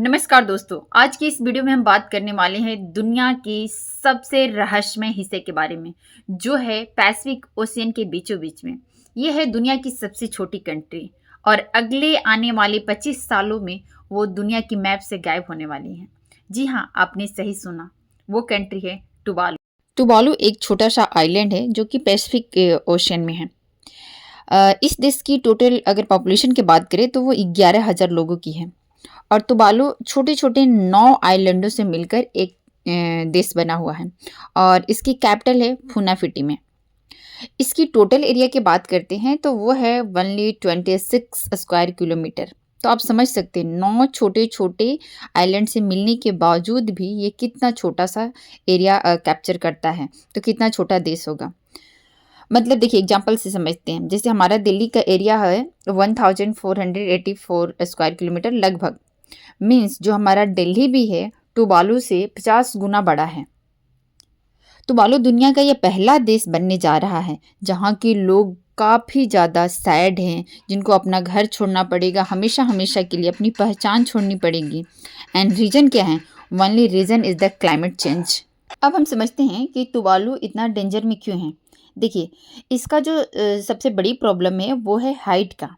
नमस्कार दोस्तों। आज की इस वीडियो में हम बात करने वाले हैं दुनिया के सबसे रहस्यमय हिस्से के बारे में, जो है पैसिफिक ओशियन के बीचों बीच में। ये है दुनिया की सबसे छोटी कंट्री और अगले आने वाले 25 सालों में वो दुनिया की मैप से गायब होने वाली है। जी हाँ, आपने सही सुना, वो कंट्री है टुवालू। टुवालू एक छोटा सा आइलैंड है जो कि पैसिफिक ओशियन में है। इस देश की टोटल अगर पॉपुलेशन की बात करें तो वो 11,000 लोगों की है और तुवालू छोटे छोटे 9 आइलैंडों से मिलकर एक देश बना हुआ है और इसकी कैपिटल है फुनाफिटी में। इसकी टोटल एरिया की बात करते हैं तो वो है ओनली 26 स्क्वायर किलोमीटर। तो आप समझ सकते हैं 9 छोटे छोटे आइलैंड से मिलने के बावजूद भी ये कितना छोटा सा एरिया कैप्चर करता है, तो कितना छोटा देश होगा। मतलब देखिए एग्जांपल से समझते हैं, जैसे हमारा दिल्ली का एरिया है 1484 स्क्वायर किलोमीटर लगभग। मीन्स जो हमारा दिल्ली भी है टुवालू से 50 गुना बड़ा है। टुवालू दुनिया का ये पहला देश बनने जा रहा है जहाँ के लोग काफ़ी ज़्यादा सैड हैं, जिनको अपना घर छोड़ना पड़ेगा हमेशा हमेशा के लिए, अपनी पहचान छोड़नी पड़ेगी। एंड रीज़न क्या है? Only reason is the climate change. अब हम समझते हैं कि टुवालू इतना डेंजर में क्यों है। देखिए, इसका जो सबसे बड़ी प्रॉब्लम है वो है हाइट का।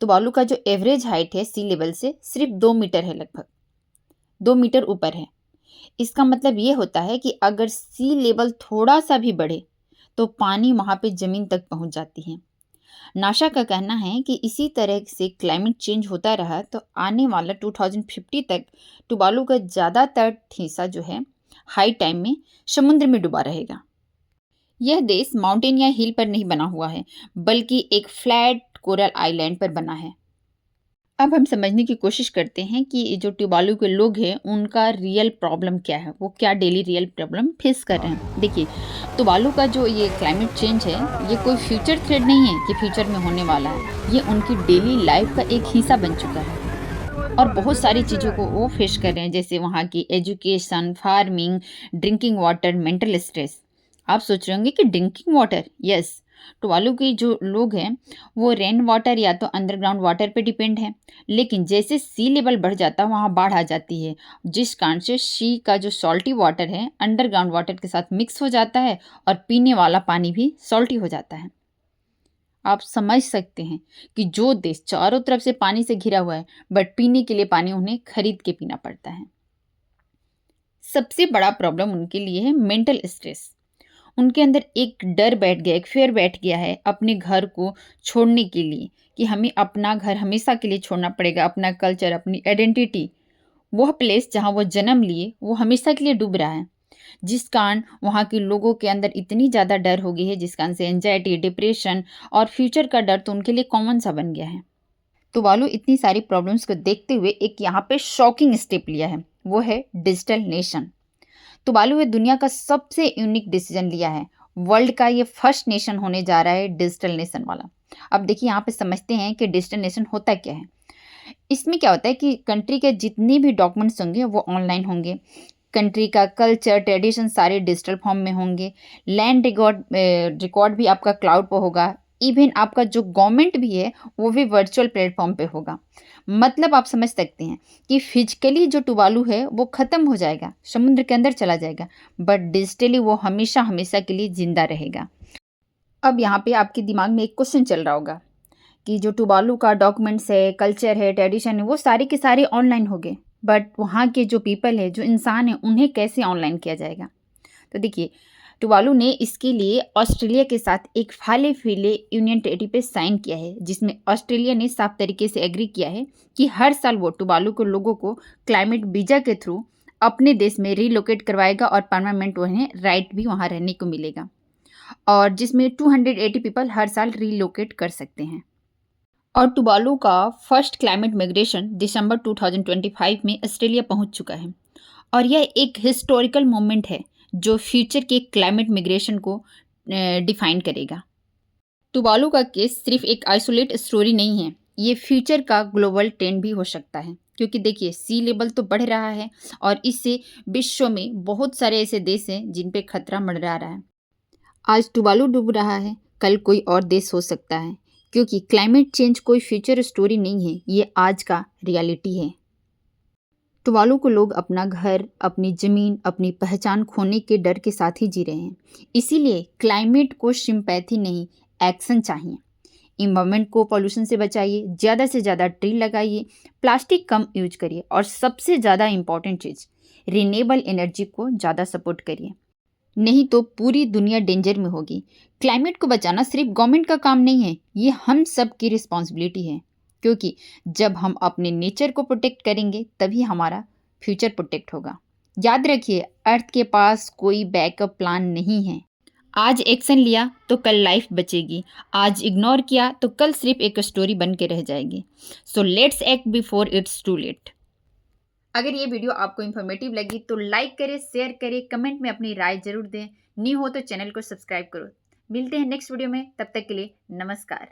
टुवालू का जो एवरेज हाइट है सी लेवल से सिर्फ 2 मीटर है, लगभग 2 मीटर ऊपर है। इसका मतलब ये होता है कि अगर सी लेवल थोड़ा सा भी बढ़े तो पानी वहाँ पे ज़मीन तक पहुँच जाती है। नासा का कहना है कि इसी तरह से क्लाइमेट चेंज होता रहा तो आने वाला 2050 तक टुवालू का ज़्यादातर हिस्सा जो है हाई टाइम में समुद्र में डूबा रहेगा। यह देश माउंटेन या हिल पर नहीं बना हुआ है, बल्कि एक फ्लैट कोरल आइलैंड पर बना है। अब हम समझने की कोशिश करते हैं कि जो टुवालू के लोग हैं उनका रियल प्रॉब्लम क्या है, वो क्या डेली रियल प्रॉब्लम फेस कर रहे हैं। देखिए, टुवालू का जो ये क्लाइमेट चेंज है ये कोई फ्यूचर थ्रेट नहीं है कि फ्यूचर में होने वाला है, ये उनकी डेली लाइफ का एक हिस्सा बन चुका है और बहुत सारी चीज़ों को वो फेस कर रहे हैं, जैसे वहाँ की education, farming, drinking water, mental stress. आप सोच रहे होंगे कि ड्रिंकिंग वाटर, यस, टुवालू के जो लोग हैं वो रेन वाटर या तो अंडरग्राउंड वाटर पे डिपेंड है, लेकिन जैसे सी लेवल बढ़ जाता है वहाँ बाढ़ आ जाती है, जिस कारण से सी का जो सॉल्टी वाटर है अंडरग्राउंड वाटर के साथ मिक्स हो जाता है और पीने वाला पानी भी सॉल्टी हो जाता है। आप समझ सकते हैं कि जो देश चारों तरफ से पानी से घिरा हुआ है बट पीने के लिए पानी उन्हें खरीद के पीना पड़ता है। सबसे बड़ा प्रॉब्लम उनके लिए है मेंटल स्ट्रेस। उनके अंदर एक डर बैठ गया, एक फेयर बैठ गया है अपने घर को छोड़ने के लिए, कि हमें अपना घर हमेशा के लिए छोड़ना पड़ेगा, अपना कल्चर, अपनी आइडेंटिटी, वह प्लेस जहाँ वो जन्म लिए वो हमेशा के लिए डूब रहा है, जिस कारण वहाँ के लोगों के अंदर इतनी ज़्यादा डर हो गई है, जिस कारण से एंजाइटी, डिप्रेशन और फ्यूचर का डर तो उनके लिए कॉमन सा बन गया है। तो वालों इतनी सारी प्रॉब्लम्स को देखते हुए एक यहाँ पे शॉकिंग स्टेप लिया है, वो है डिजिटल नेशन। तुवालू ने दुनिया का सबसे यूनिक डिसीजन लिया है, वर्ल्ड का ये फर्स्ट नेशन होने जा रहा है डिजिटल नेशन वाला। अब देखिए यहाँ पे समझते हैं कि डिजिटल नेशन होता क्या है। इसमें क्या होता है कि कंट्री के जितने भी डॉक्यूमेंट्स होंगे वो ऑनलाइन होंगे, कंट्री का कल्चर, ट्रेडिशन सारे डिजिटल फॉर्म में होंगे, लैंड रिकॉर्ड भी आपका क्लाउड पर होगा, इवन आपका जो गवर्नमेंट भी है वो भी वर्चुअल प्लेटफॉर्म पे होगा। मतलब आप समझ सकते हैं कि फिजिकली जो टुवालू है वो ख़त्म हो जाएगा, समुद्र के अंदर चला जाएगा, बट डिजिटली वो हमेशा हमेशा के लिए ज़िंदा रहेगा। अब यहाँ पे आपके दिमाग में एक क्वेश्चन चल रहा होगा कि जो टुवालू का डॉक्यूमेंट्स है, कल्चर है, ट्रेडिशन है, वो सारे के सारे ऑनलाइन हो गए, बट वहाँ के जो पीपल है, जो इंसान है, उन्हें कैसे ऑनलाइन किया जाएगा? तो देखिए, टुवालू ने इसके लिए ऑस्ट्रेलिया के साथ एक फाले फीले यूनियन ट्रीटी पे साइन किया है, जिसमें ऑस्ट्रेलिया ने साफ तरीके से एग्री किया है कि हर साल वो टुवालू के लोगों को क्लाइमेट वीज़ा के थ्रू अपने देश में रीलोकेट करवाएगा और परमानेंट उन्हें राइट भी वहाँ रहने को मिलेगा, और जिसमें 280 पीपल हर साल रीलोकेट कर सकते हैं। और टुवालू का फर्स्ट क्लाइमेट माइग्रेशन दिसंबर 2025 में ऑस्ट्रेलिया पहुंच चुका है, और यह एक हिस्टोरिकल मोमेंट है जो फ्यूचर के क्लाइमेट मिग्रेशन को डिफाइन करेगा। टुवालू का केस सिर्फ एक आइसोलेट स्टोरी नहीं है, ये फ्यूचर का ग्लोबल ट्रेंड भी हो सकता है, क्योंकि देखिए सी लेवल तो बढ़ रहा है और इससे विश्व में बहुत सारे ऐसे देश हैं जिन पे खतरा मंडरा रहा है। आज टुवालू डूब रहा है, कल कोई और देश हो सकता है, क्योंकि क्लाइमेट चेंज कोई फ्यूचर स्टोरी नहीं है, ये आज का रियलिटी है। तुवालू को लोग अपना घर, अपनी ज़मीन, अपनी पहचान खोने के डर के साथ ही जी रहे हैं। इसीलिए क्लाइमेट को सिंपैथी नहीं, एक्शन चाहिए। इन्वायरमेंट को पॉल्यूशन से बचाइए, ज़्यादा से ज़्यादा ट्री लगाइए, प्लास्टिक कम यूज करिए और सबसे ज़्यादा इम्पॉर्टेंट चीज़, रिन्यूएबल एनर्जी को ज़्यादा सपोर्ट करिए। नहीं तो पूरी दुनिया डेंजर में होगी। क्लाइमेट को बचाना सिर्फ गवर्नमेंट का काम नहीं है, ये हम सब की रिस्पॉन्सिबिलिटी है, क्योंकि जब हम अपने नेचर को प्रोटेक्ट करेंगे तभी हमारा फ्यूचर प्रोटेक्ट होगा। याद रखिए, अर्थ के पास कोई बैकअप प्लान नहीं है। आज एक्शन लिया तो कल लाइफ बचेगी, आज इग्नोर किया तो कल सिर्फ एक स्टोरी बन के रह जाएगी। So let's act before it's too late. अगर ये वीडियो आपको इन्फॉर्मेटिव लगी तो लाइक करें, शेयर करें, कमेंट में अपनी राय जरूर दें। न्यू हो तो चैनल को सब्सक्राइब करो। मिलते हैं नेक्स्ट वीडियो में, तब तक के लिए नमस्कार।